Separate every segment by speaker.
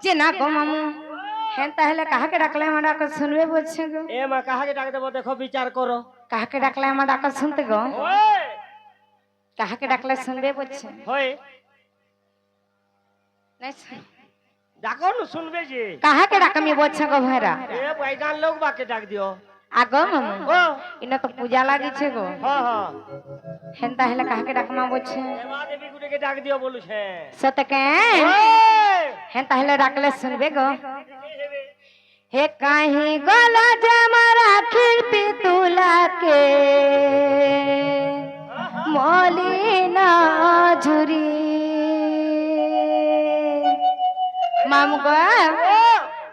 Speaker 1: যে না গো মামু হ্যাঁ তাহলে কাহাকে ডাকলে আমার ডাক শুনবে বলছে গো
Speaker 2: এ মা কাহাকে ডাক দেবো দেখো বিচার করো।
Speaker 1: কাহাকে ডাকলে আমার ডাক শুনতে গো
Speaker 2: ওই
Speaker 1: কাহাকে ডাকলে শুনবে বলছে
Speaker 2: হয়
Speaker 1: नहीं सुन-
Speaker 2: ডাকো না শুনবে যে।
Speaker 1: কাহাকে ডাকমি বলছে গো ভাইরা
Speaker 2: এ বাইগান লোক বাকে ডাক দিও।
Speaker 1: আগো মামু
Speaker 2: ও
Speaker 1: ইনা তো পূজা লাগিছে গো
Speaker 2: হ্যাঁ হ্যাঁ
Speaker 1: হেন তাহলে কাহাকে ডাকমা বলছে
Speaker 2: এ মা দেবী গুটিকে ডাক দিও বলুছে।
Speaker 1: সতকে
Speaker 2: ওই
Speaker 1: হেন তাহলে ডাকলে শুনবে গো हे कहीं गला जमर आखिर पितुला के मलिना झुरी मामू गो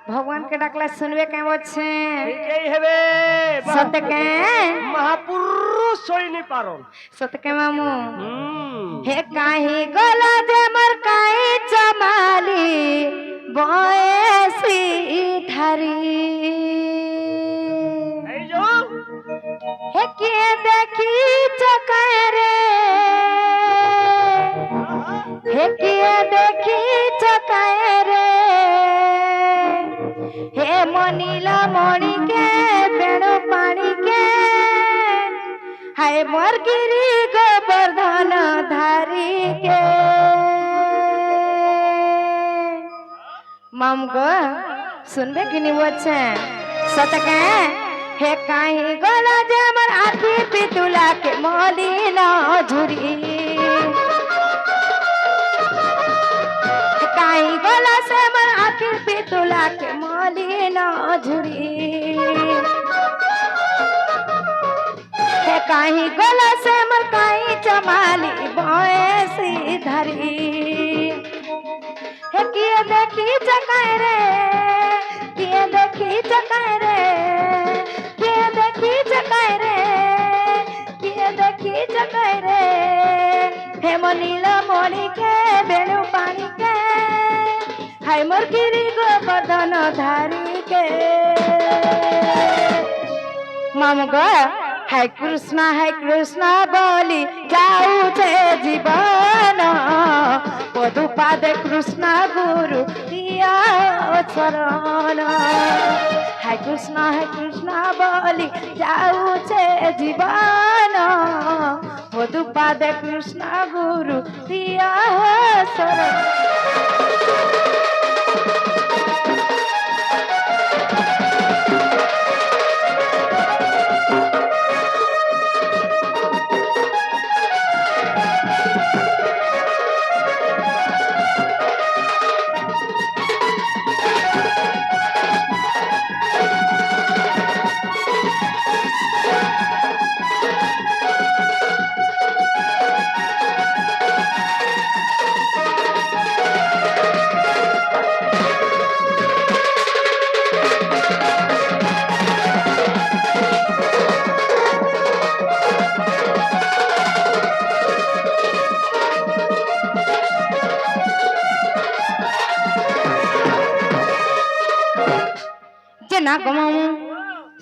Speaker 1: भगवान के डाकला सुनबे के बच्चे
Speaker 2: ঠিকই হবে
Speaker 1: सत्य के
Speaker 2: মহাপুরুষ সইনি পারন।
Speaker 1: सत्य के मामू
Speaker 2: হুম
Speaker 1: हे कहीं गला जमर काई चमाली बयसी धारी
Speaker 2: এই যে
Speaker 1: हे के देखी चकरे हे के देखी चकरे हे मनीला मणि के बेणु पानी के हाय मोर गिरी गोवर्धन धारी के माम गो सुनबे कि नहीं बच्चे सतके हे काहे गला जमर आखी पितुला के मलिना झुरी काहे गला से मर आखी पितुला के मलिना झुरी हे काहे गला से मर काहे चमाली बयसी धरी हे किए देखी चकाय रे किए देखी चकाय रे किए देखी चकाय रे किए देखी चकाय रे हे मनीला मणि के बेणु पानी के हाय मोर गिरी गोवर्धन धारी के मामू गो हाय कृष्णा बोली जाऊ छे जीवन पदुपादे कृष्ण गुरु दिया शरण हाय कृष्ण बोली जाऊ छे जीवन पदुपादे कृष्ण गुरु दिया शरण ना गमाऊ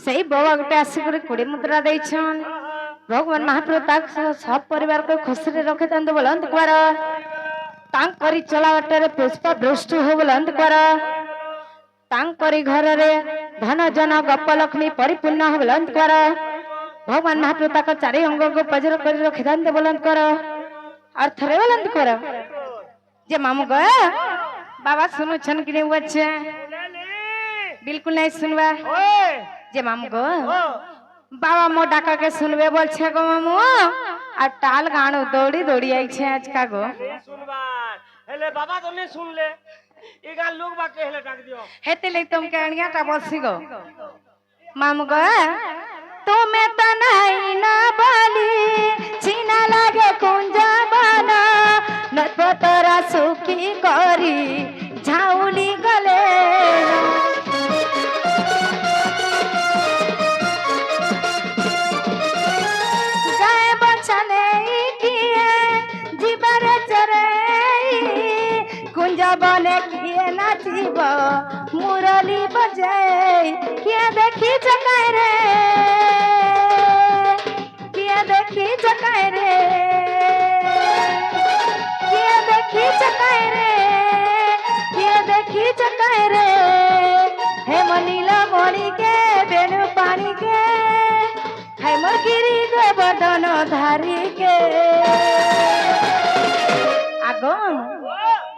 Speaker 1: सही बाबा गोटे आसिक कोड़े मुद्रा देछन भगवान महाप्रभु ताक सब परिवार को खुशी रे रखे तंद बोलंत कर तांक करी चला बाटे पुष्प दृष्टि हो बोलंत कर तांक करी घर रे धन जन गप लक्ष्मी परिपूर्ण हो बोलंत कर भगवान महाप्रभु ताक चारि अंग को पजर करी रखे तंद बोलंत कर अर्थ रे बोलंत कर जे मामू गो बाबा सुनु छन कि नहीं बच्चे बिल्कुल नहीं सुनवा जे मामू गो बाबा मो डाका के सुनबे बोल छे गो मामू आ टाल गाणो दौड़ी दौड़ी आई छे आज का गो
Speaker 2: सुनबा हेले बाबा तो नहीं सुन ले ई गाल लोग बा के हेले डाक दियो
Speaker 1: हेते ले तुम के अणिया टा बसी गो मामू गो तुम्हें तो नहीं ना बोली छीना लागे कुंजा बना नतरा सुखी करी झाउली गले बने किए नाचिब मुरली बजाए किए देखी चकाय रे किए देखी चकाय रे किए देखी चकाय रे किए देखी चकाय নীল মণিকে বেণু পাণিকে হেমর গিরি গোবর্ধন ধারিকে আগো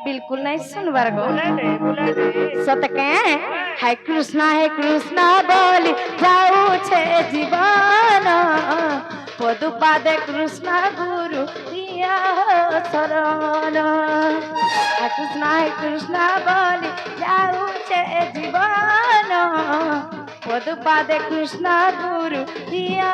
Speaker 1: बिल्कुल नहीं सुनबार गो सतके है कृष्ण बोली जाऊ छे जीवन पदुपादे कृष्ण गुरु दिया शरण है कृष्ण बोली जाऊ छे जीवन पदुपादे कृष्ण गुरु दिया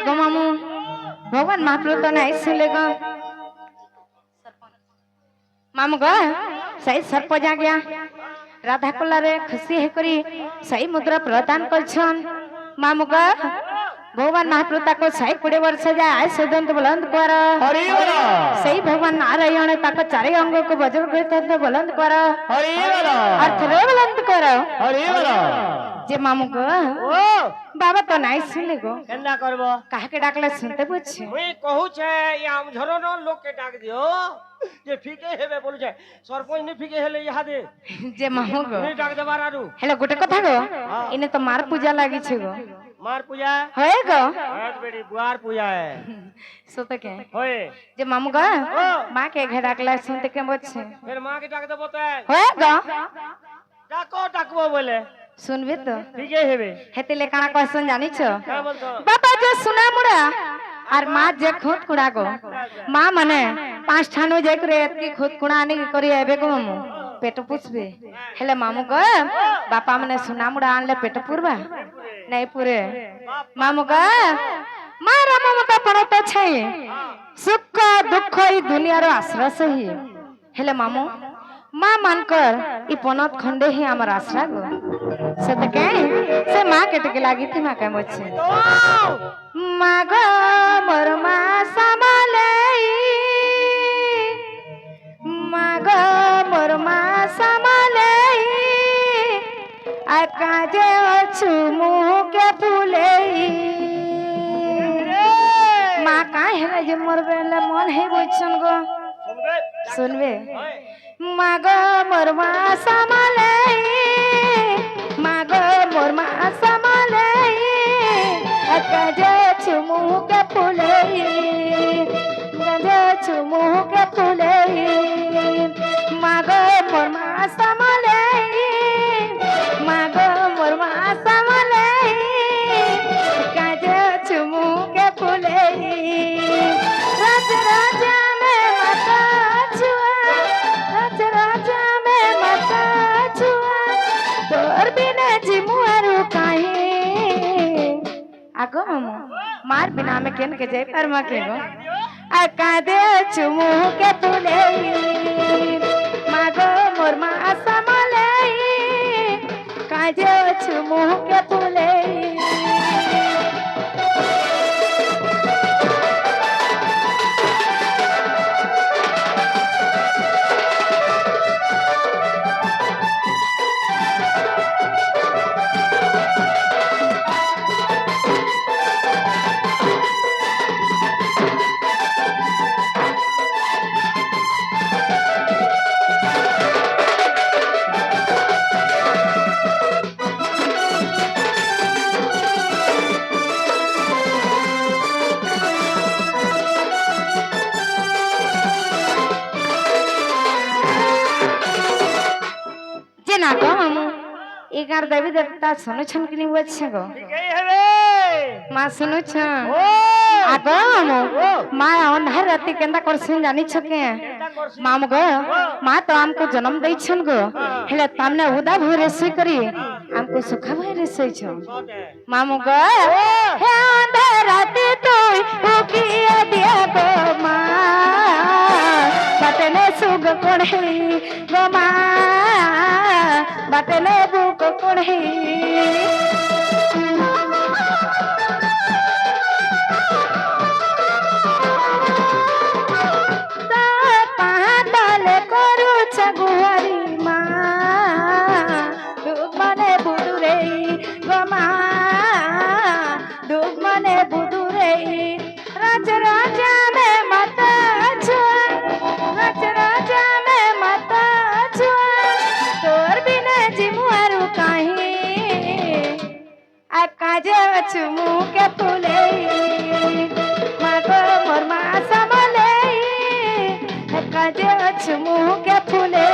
Speaker 1: गो मामू भगवान महाप्रभु तो नहीं सुनेगा मामू गो सही सर्प जा गया राधा कोला रे खुशी है करी सही मुद्रा प्रदान करछन मामू गो भगवान महाप्रभु ताको सही 20 वर्ष जाए आय सदंत बुलंद कर सही भगवान नारायण ताको चारे अंग को वज्र करते बुलंद कर अर्थ रे बुलंद कर जे मामू गो बाबा तो नहीं सुनले गो
Speaker 2: केना करबो
Speaker 1: काहे के डाकले सुनते पूछे
Speaker 2: मुई कहू छे या हम झरन लोग के डाक दियो जे फीके हेबे बोलू छे सरपंच ने फीके हेले यहा दे
Speaker 1: जे मामू गो
Speaker 2: नहीं डाक देबार आरु
Speaker 1: हेलो गोटे कथा गो इने तो मार पूजा लागी छे गो
Speaker 2: मार पूजा
Speaker 1: होए गो
Speaker 2: बहुत बड़ी बुआर पूजा है
Speaker 1: सो तो के
Speaker 2: होए
Speaker 1: जे मामू गो मां के घे डाकले सुनते के बोछे
Speaker 2: फिर मां के डाक देबो तो
Speaker 1: होए गो
Speaker 2: डाकबो बोले
Speaker 1: सुनबे तो
Speaker 2: फीके हेबे
Speaker 1: हेतिले काना क्वेश्चन जानी छो
Speaker 2: का बोलतो
Speaker 1: बाबा जे सुना मुड़ा और मां जे खोद कुड़ा गो मां मने 5 ठानो जे करे एतकी खोद कुड़ा आने करी आबे गो मामू पेट पुछबे हेले मामू गो बापा मने सुना मुड़ा आनले पेट पुरबा नहीं पूरे मामू गो मारा ममता पण तो छै सुख दुख ई दुनिया रो आश्रय सही हेले मामू मां मानकर ई पनत खंडे ही हमर आश्रय गो से त के से मां के टके लागी थी मां के मोछे मां गो मोर मां समाले मां गो मोर मां समाले आ काजे अछु मुह के फूले मां काहे रे जे मोर बेले मन हे बोछन गो सुनबे मां गो मोर मां समाले मां गो मोर मां समाले काजे छुमु के फूले काजे छुमु के फूले मां गो मोर मां समाले मां गो मोर मां समाले काजे छुमु के फूले राज राजा में माता छुआ राज राजा में माता छुआ तोर बिना जिमुआरू काहे आगो मामू मार बिना में केन के जाय परमा के गो आ कादे चुमु के फूले मागो मोर मा समाले कादे चुमु के फूले ना को मामू এগার দেবী দেবতা শুনুছন কি নি বলছে গো
Speaker 2: ঠিকই হবে
Speaker 1: মা শুনুছন
Speaker 2: ও
Speaker 1: আগো মা ଅନ୍ଧାର ରାତି କେନ୍ତା করছেন জানিছ কে
Speaker 2: চিন্তা করছি
Speaker 1: মাম গো মা তো আমকো জন্ম ଦେଇଛন গো হেলে তামনে উদা ভয় রেসই করি আমকো সুখা ভয় রেসইছ
Speaker 2: সতে
Speaker 1: মামু গো হে ଅନ୍ଧାର ରାତି তুই উকিয়ে দিয়া গো মা বাটনে সুগ কোড়ে গো মা বাটনে বুক কোড়ে পাতলে করুছ গুহারি মা দুঃখ মানে বুদুরে গো মা দুঃখ মানে বুদুরে রাজ রাজা মে মাতা ছুয়া রাজ রাজা মে মাতা ছুয়া তোর বিনা জিমুয়ারু কাহি আকাজে চুমুকে ফুলে মাগো মোর মা সামলে কাজে চুমুকে ফুলে